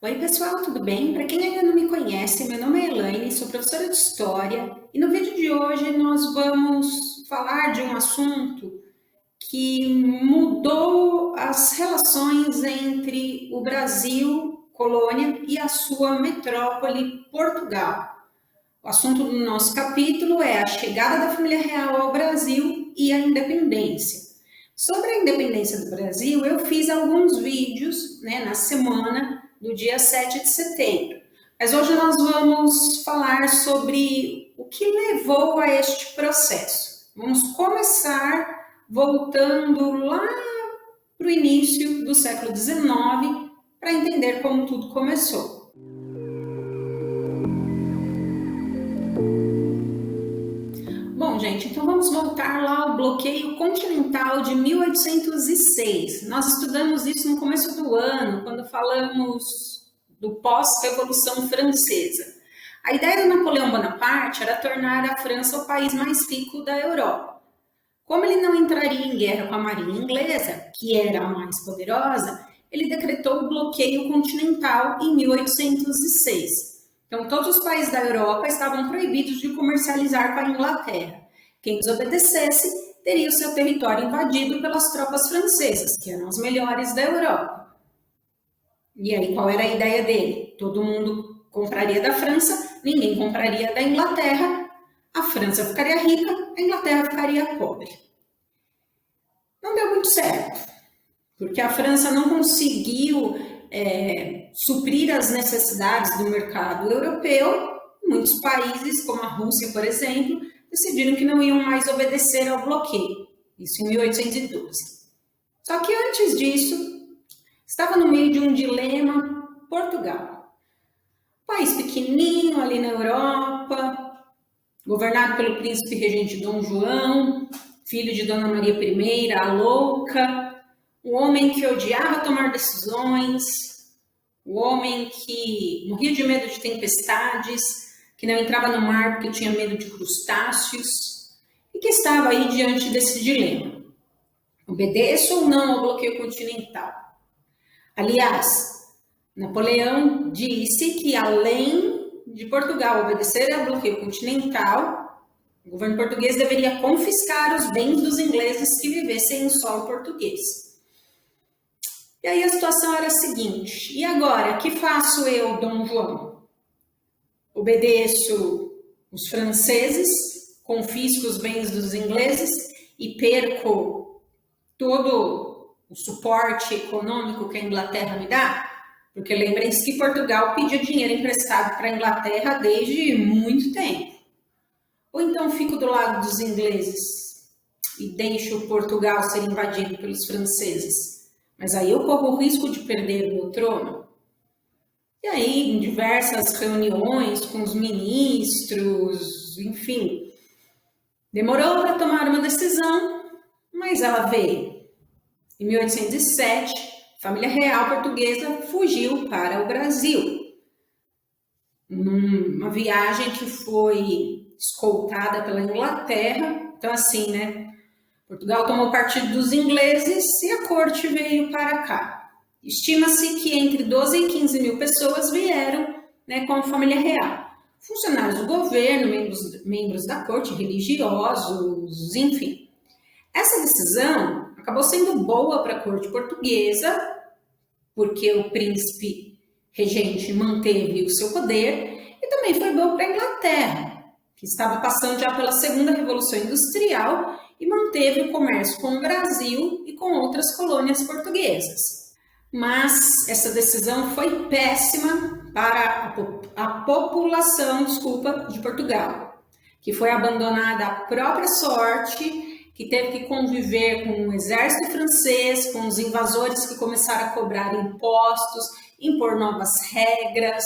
Oi, pessoal, tudo bem? Para quem ainda não me conhece, meu nome é Elaine, sou professora de História e no vídeo de hoje nós vamos falar de um assunto que mudou as relações entre o Brasil, colônia, e a sua metrópole, Portugal. O assunto do nosso capítulo é a chegada da família real ao Brasil e a independência. Sobre a independência do Brasil, eu fiz alguns vídeos na semana do dia 7 de setembro. Mas hoje nós vamos falar sobre o que levou a este processo. Vamos começar voltando lá para o início do século XIX para entender como tudo começou. Bom, gente, então vamos voltar lá ao bloqueio continental de 1806. Nós estudamos isso no começo do ano, quando falamos do pós-Revolução Francesa. A ideia do Napoleão Bonaparte era tornar a França o país mais rico da Europa. Como ele não entraria em guerra com a marinha inglesa, que era a mais poderosa, ele decretou o bloqueio continental em 1806. Então, todos os países da Europa estavam proibidos de comercializar com a Inglaterra. Quem desobedecesse teria o seu território invadido pelas tropas francesas, que eram as melhores da Europa. E aí, qual era a ideia dele? Todo mundo compraria da França, ninguém compraria da Inglaterra, a França ficaria rica, a Inglaterra ficaria pobre. Não deu muito certo, porque a França não conseguiu suprir as necessidades do mercado europeu. Muitos países, como a Rússia, por exemplo, decidiram que não iam mais obedecer ao bloqueio. Isso em 1812. Só que antes disso, estava no meio de um dilema Portugal. País pequenininho ali na Europa, governado pelo príncipe regente Dom João, filho de Dona Maria I, a louca, o homem que odiava tomar decisões, o homem que morria de medo de tempestades, que não entrava no mar porque tinha medo de crustáceos, e que estava aí diante desse dilema. Obedeço ou não ao bloqueio continental? Aliás, Napoleão disse que além de Portugal obedecer ao bloqueio continental, o governo português deveria confiscar os bens dos ingleses que vivessem em solo português. E aí a situação era a seguinte: e agora, o que faço eu, Dom João? Obedeço os franceses, confisco os bens dos ingleses e perco todo o suporte econômico que a Inglaterra me dá? Porque lembrem-se que Portugal pedia dinheiro emprestado para a Inglaterra desde muito tempo. Ou então fico do lado dos ingleses e deixo Portugal ser invadido pelos franceses. Mas aí eu corro o risco de perder o meu trono. E aí, em diversas reuniões com os ministros, enfim, demorou para tomar uma decisão, mas ela veio. Em 1807, a família real portuguesa fugiu para o Brasil. Uma viagem que foi escoltada pela Inglaterra. Então, assim, Portugal tomou partido dos ingleses e a corte veio para cá. Estima-se que entre 12 e 15 mil pessoas vieram com a família real. Funcionários do governo, membros da corte, religiosos, enfim. Essa decisão acabou sendo boa para a corte portuguesa, porque o príncipe regente manteve o seu poder, e também foi boa para a Inglaterra, que estava passando já pela segunda Revolução Industrial e manteve o comércio com o Brasil e com outras colônias portuguesas. Mas essa decisão foi péssima para a população, de Portugal, que foi abandonada à própria sorte, que teve que conviver com o exército francês, com os invasores que começaram a cobrar impostos, impor novas regras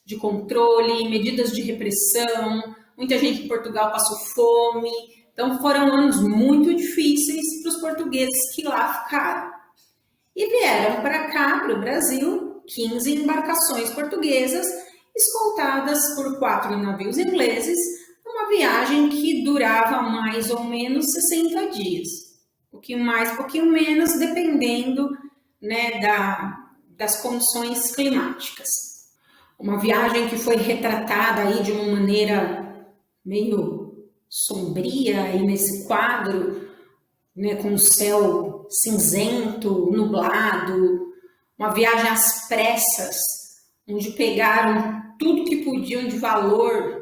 de controle, medidas de repressão. Muita gente em Portugal passou fome. Então foram anos muito difíceis para os portugueses que lá ficaram. E vieram para cá, para o Brasil, 15 embarcações portuguesas, escoltadas por 4 navios ingleses, uma viagem que durava mais ou menos 60 dias. Um pouquinho mais, um pouquinho menos, dependendo das condições climáticas. Uma viagem que foi retratada aí de uma maneira meio sombria e nesse quadro, né, com o céu cinzento, nublado, uma viagem às pressas, onde pegaram tudo que podiam de valor,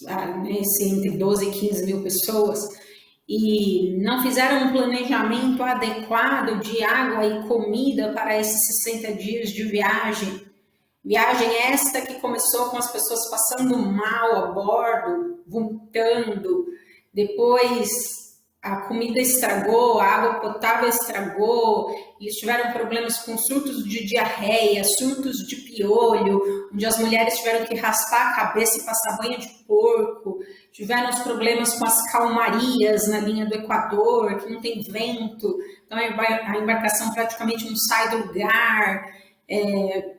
né, entre 12 e 15 mil pessoas, e não fizeram um planejamento adequado de água e comida para esses 60 dias de viagem. Viagem esta que começou com as pessoas passando mal a bordo, vomitando, depois a comida estragou, a água potável estragou, eles tiveram problemas com surtos de diarreia, surtos de piolho, onde as mulheres tiveram que raspar a cabeça e passar banho de porco, tiveram os problemas com as calmarias na linha do Equador, que não tem vento, então a embarcação praticamente não sai do lugar.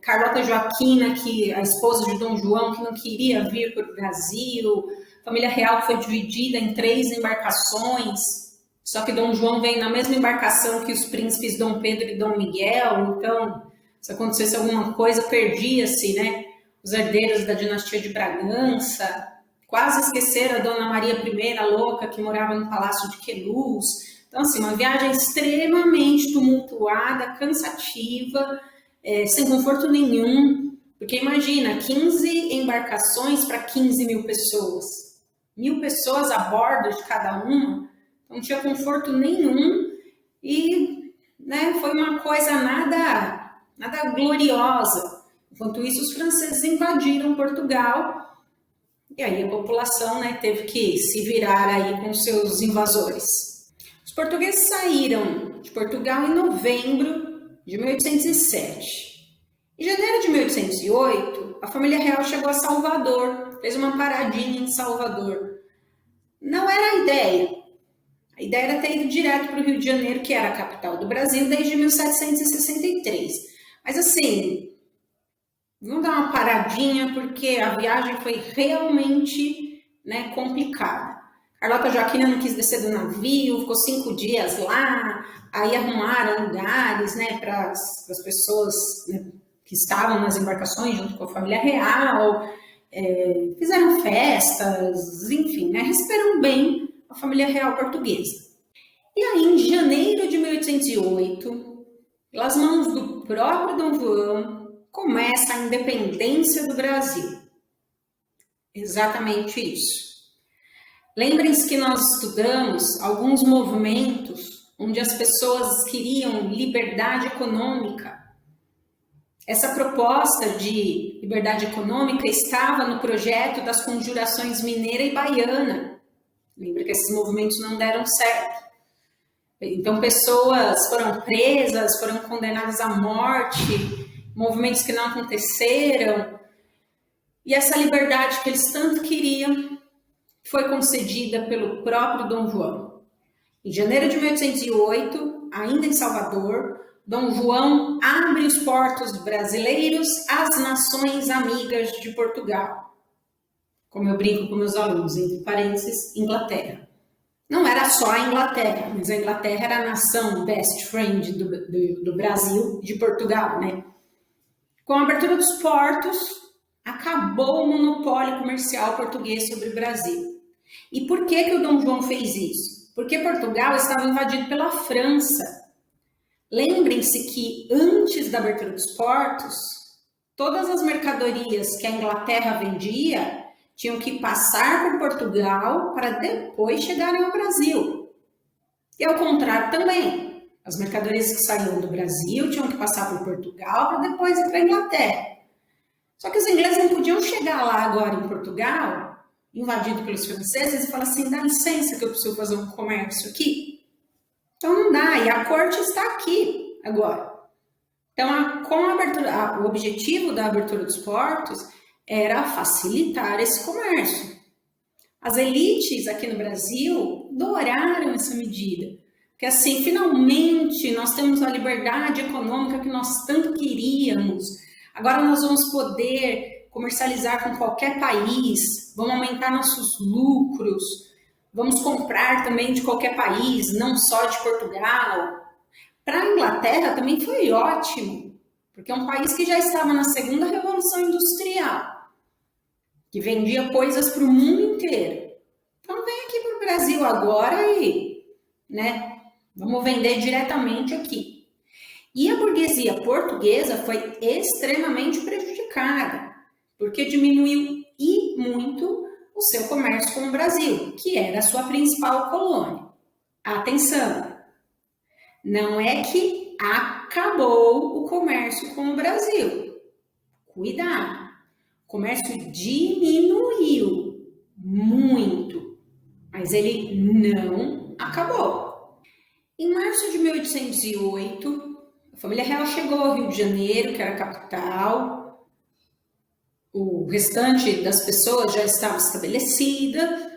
Carlota Joaquina, que a esposa de Dom João, que não queria vir para o Brasil, família real foi dividida em 3 embarcações, só que Dom João vem na mesma embarcação que os príncipes Dom Pedro e Dom Miguel, então, se acontecesse alguma coisa, perdia-se, né? Os herdeiros da dinastia de Bragança, quase esqueceram a Dona Maria I, louca, que morava no Palácio de Queluz. Então, assim, uma viagem extremamente tumultuada, cansativa, sem conforto nenhum, porque imagina, 15 embarcações para 15 mil pessoas. 1.000 pessoas a bordo de cada uma, não tinha conforto nenhum e, né, foi uma coisa nada gloriosa. Enquanto isso, os franceses invadiram Portugal e aí a população, né, teve que se virar aí com seus invasores. Os portugueses saíram de Portugal em novembro de 1807. Em janeiro de 1808, a família real chegou a Salvador, fez uma paradinha em Salvador. Não era a ideia. A ideia era ter ido direto para o Rio de Janeiro, que era a capital do Brasil, desde 1763. Mas assim, vamos dar uma paradinha, porque a viagem foi realmente, né, complicada. Carlota Joaquina não quis descer do navio, ficou 5 dias lá, aí arrumaram lugares, né, para as pessoas, né, que estavam nas embarcações junto com a família real, fizeram festas, enfim, né, receberam bem a família real portuguesa. E aí, em janeiro de 1808, pelas mãos do próprio Dom João, começa a independência do Brasil. Exatamente isso. Lembrem-se que nós estudamos alguns movimentos onde as pessoas queriam liberdade econômica. Essa proposta de liberdade econômica estava no projeto das conjurações mineira e baiana. Lembra que esses movimentos não deram certo. Então, pessoas foram presas, foram condenadas à morte, movimentos que não aconteceram. E essa liberdade que eles tanto queriam foi concedida pelo próprio Dom João. Em janeiro de 1808, ainda em Salvador, Dom João abre os portos brasileiros às nações amigas de Portugal. Como eu brinco com meus alunos, entre parênteses, Inglaterra. Não era só a Inglaterra, mas a Inglaterra era a nação best friend do Brasil, de Portugal, né? Com a abertura dos portos, acabou o monopólio comercial português sobre o Brasil. E por que o Dom João fez isso? Porque Portugal estava invadido pela França. Lembrem-se que antes da abertura dos portos, todas as mercadorias que a Inglaterra vendia tinham que passar por Portugal para depois chegarem ao Brasil. E ao contrário também. As mercadorias que saíam do Brasil tinham que passar por Portugal para depois ir para a Inglaterra. Só que os ingleses não podiam chegar lá agora em Portugal, invadido pelos franceses, e falar assim, dá licença que eu preciso fazer um comércio aqui. Então não dá, e a corte está aqui agora. Então, o objetivo da abertura dos portos era facilitar esse comércio. As elites aqui no Brasil adoraram essa medida, porque assim, finalmente nós temos a liberdade econômica que nós tanto queríamos. Agora nós vamos poder comercializar com qualquer país, vamos aumentar nossos lucros, vamos comprar também de qualquer país, não só de Portugal. Para a Inglaterra também foi ótimo, porque é um país que já estava na segunda revolução industrial, que vendia coisas para o mundo inteiro. Então vem aqui para o Brasil agora e, né, vamos vender diretamente aqui. E a burguesia portuguesa foi extremamente prejudicada, porque diminuiu e muito o seu comércio com o Brasil, que era a sua principal colônia. Atenção, não é que acabou o comércio com o Brasil. Cuidado, o comércio diminuiu muito, mas ele não acabou. Em março de 1808, a família real chegou ao Rio de Janeiro, que era a capital. O restante das pessoas já estava estabelecida.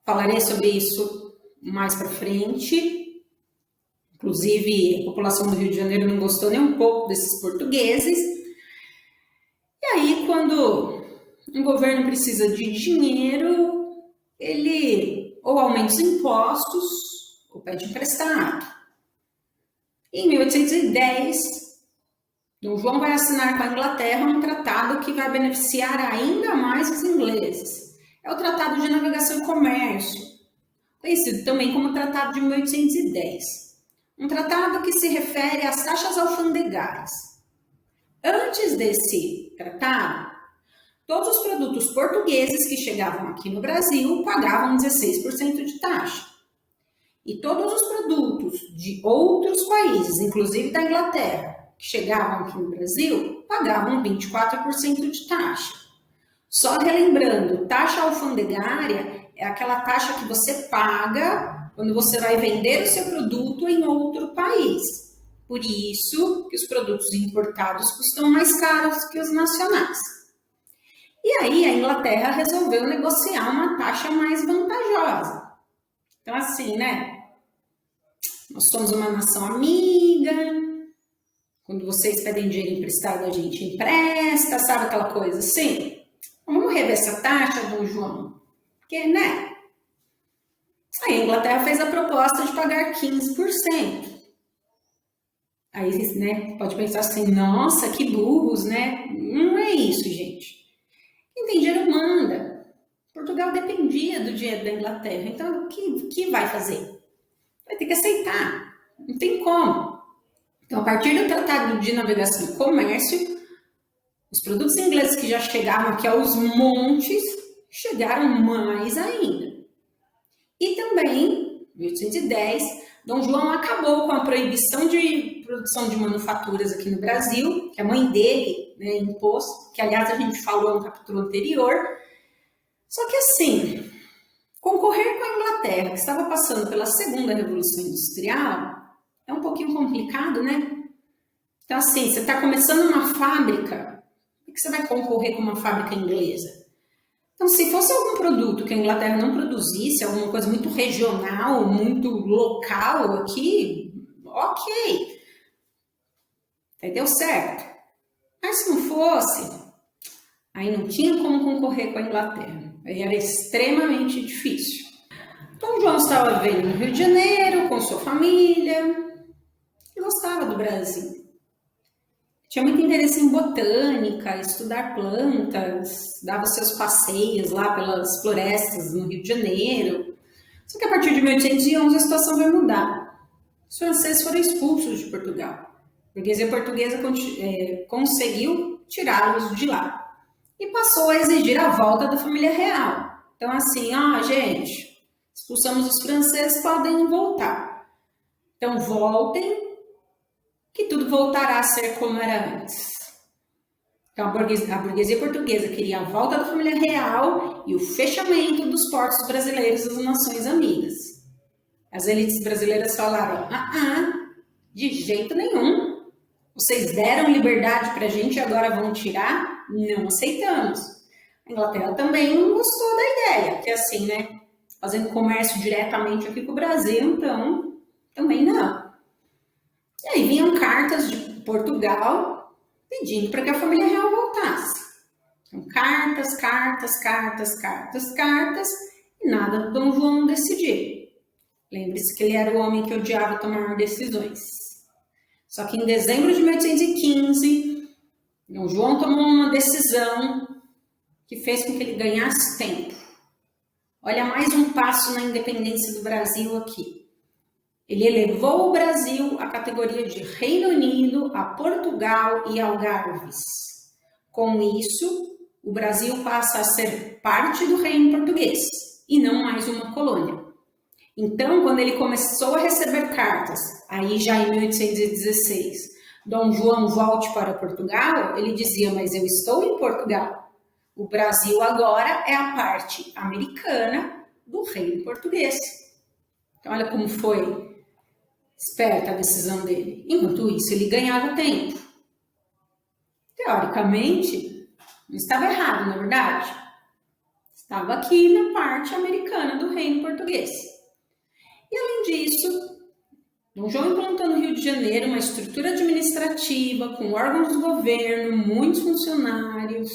Falarei sobre isso mais para frente. Inclusive, a população do Rio de Janeiro não gostou nem um pouco desses portugueses. E aí, quando um governo precisa de dinheiro, ele ou aumenta os impostos ou pede emprestado. Em 1810, Dom João vai assinar com a Inglaterra um tratado que vai beneficiar ainda mais os ingleses. É o Tratado de Navegação e Comércio, conhecido também como Tratado de 1810. Um tratado que se refere às taxas alfandegárias. Antes desse tratado, todos os produtos portugueses que chegavam aqui no Brasil pagavam 16% de taxa. E todos os produtos de outros países, inclusive da Inglaterra, que chegavam aqui no Brasil, pagavam 24% de taxa. Só relembrando, taxa alfandegária é aquela taxa que você paga quando você vai vender o seu produto em outro país. Por isso que os produtos importados custam mais caros que os nacionais. E aí a Inglaterra resolveu negociar uma taxa mais vantajosa. Então assim, né? Nós somos uma nação amiga. Quando vocês pedem dinheiro emprestado, a gente empresta, sabe aquela coisa assim? Vamos rever essa taxa, Dom João? Porque, né? Aí a Inglaterra fez a proposta de pagar 15%. Aí, né, pode pensar assim, nossa, que burros, né? Não é isso, gente. Quem tem dinheiro manda. Portugal dependia do dinheiro da Inglaterra, então o que vai fazer? Vai ter que aceitar, não tem como. Então, a partir do Tratado de Navegação e Comércio, os produtos ingleses que já chegavam aqui aos montes, chegaram mais ainda. E também, em 1810, Dom João acabou com a proibição de produção de manufaturas aqui no Brasil, que a mãe dele, né, impôs, que aliás a gente falou no capítulo anterior. Só que assim, concorrer com a Inglaterra, que estava passando pela segunda Revolução Industrial, é um pouquinho complicado, né? Então assim, você está começando uma fábrica, por que você vai concorrer com uma fábrica inglesa? Então, se fosse algum produto que a Inglaterra não produzisse, alguma coisa muito regional, muito local aqui, ok. Aí deu certo. Mas se não fosse, aí não tinha como concorrer com a Inglaterra. Aí era extremamente difícil. Então, João estava vivendo no Rio de Janeiro, com sua família, e gostava do Brasil. Tinha muito interesse em botânica, estudar plantas, dava seus passeios lá pelas florestas no Rio de Janeiro. Só que a partir de 1811 a situação vai mudar. Os franceses foram expulsos de Portugal. A burguesia portuguesa conseguiu tirá-los de lá. E passou a exigir a volta da família real. Então assim, gente, expulsamos os franceses, podem voltar. Então voltem, que tudo voltará a ser como era antes. Então, a burguesia portuguesa queria a volta da família real e o fechamento dos portos brasileiros das nações amigas. As elites brasileiras falaram, de jeito nenhum. Vocês deram liberdade para a gente e agora vão tirar? Não aceitamos. A Inglaterra também não gostou da ideia, porque assim, né, fazendo comércio diretamente aqui com o Brasil, então, também não. E aí vinham cartas de Portugal pedindo para que a família real voltasse. Então, cartas, e nada do Dom João decidir. Lembre-se que ele era o homem que odiava tomar decisões. Só que em dezembro de 1815, Dom João tomou uma decisão que fez com que ele ganhasse tempo. Olha mais um passo na independência do Brasil aqui. Ele elevou o Brasil à categoria de Reino Unido, a Portugal e Algarves. Com isso, o Brasil passa a ser parte do Reino Português e não mais uma colônia. Então, quando ele começou a receber cartas, aí já em 1816, Dom João volte para Portugal, ele dizia, mas eu estou em Portugal. O Brasil agora é a parte americana do Reino Português. Então, olha como foi esperta a decisão dele. Enquanto isso, ele ganhava tempo. Teoricamente, não estava errado, na verdade. Estava aqui na parte americana do Reino Português. E além disso, Dom João implantou no Rio de Janeiro uma estrutura administrativa com órgãos do governo, muitos funcionários.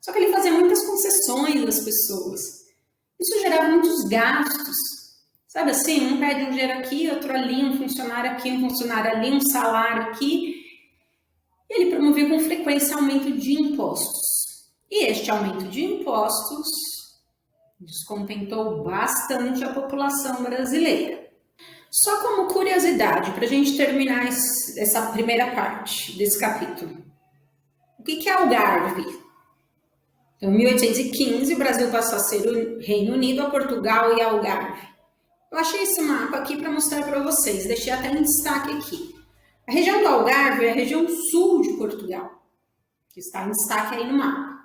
Só que ele fazia muitas concessões às pessoas. Isso gerava muitos gastos. Sabe assim, um pede um dinheiro aqui, outro ali, um funcionário aqui, um funcionário ali, um salário aqui. E ele promovia com frequência aumento de impostos. E este aumento de impostos descontentou bastante a população brasileira. Só como curiosidade, para a gente terminar essa primeira parte desse capítulo. O que é Algarve? Então, em 1815, o Brasil passou a ser o Reino Unido, a Portugal e Algarve. Eu achei esse mapa aqui para mostrar para vocês, deixei até em destaque aqui. A região do Algarve é a região sul de Portugal, que está em destaque aí no mapa.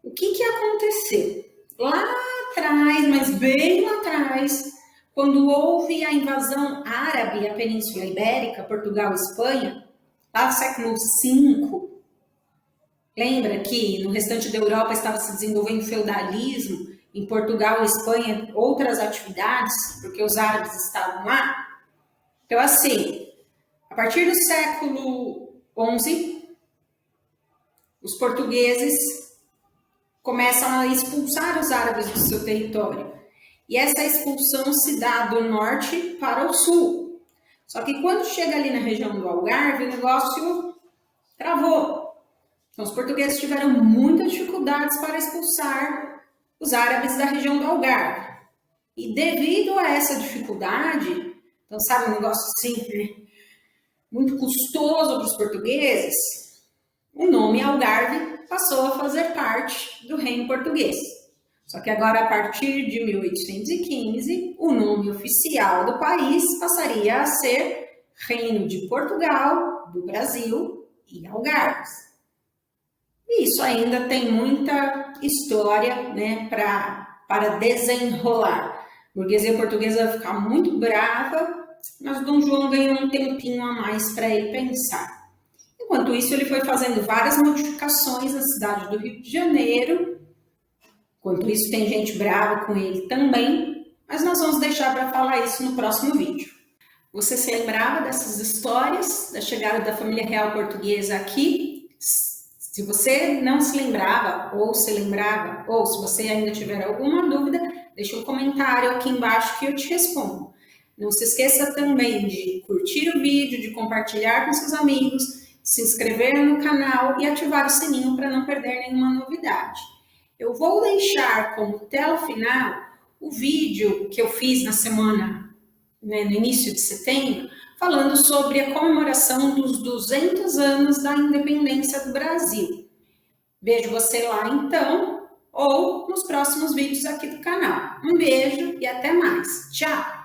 O que aconteceu? Lá atrás, mas bem lá atrás, quando houve a invasão árabe à Península Ibérica, Portugal e Espanha, lá no século V, lembra que no restante da Europa estava se desenvolvendo feudalismo, em Portugal e Espanha outras atividades, porque os árabes estavam lá? Então assim, a partir do século XI, os portugueses começam a expulsar os árabes do seu território. E essa expulsão se dá do norte para o sul. Só que quando chega ali na região do Algarve, o negócio travou. Então os portugueses tiveram muitas dificuldades para expulsar os árabes da região do Algarve. E devido a essa dificuldade, então sabe um negócio assim, né? Muito custoso para os portugueses, o nome Algarve passou a fazer parte do Reino Português. Só que agora, a partir de 1815, o nome oficial do país passaria a ser Reino de Portugal, do Brasil e Algarves. E isso ainda tem muita história, né, para desenrolar. A burguesia portuguesa vai ficar muito brava, mas Dom João ganhou um tempinho a mais para ele pensar. Enquanto isso, ele foi fazendo várias modificações na cidade do Rio de Janeiro. Enquanto isso, tem gente brava com ele também, mas nós vamos deixar para falar isso no próximo vídeo. Você se lembrava dessas histórias, da chegada da família real portuguesa aqui? Se você não se lembrava, ou se lembrava, ou se você ainda tiver alguma dúvida, deixa um comentário aqui embaixo que eu te respondo. Não se esqueça também de curtir o vídeo, de compartilhar com seus amigos, se inscrever no canal e ativar o sininho para não perder nenhuma novidade. Eu vou deixar como tela final o vídeo que eu fiz na semana, né, no início de setembro, falando sobre a comemoração dos 200 anos da independência do Brasil. Vejo você lá então, ou nos próximos vídeos aqui do canal. Um beijo e até mais. Tchau!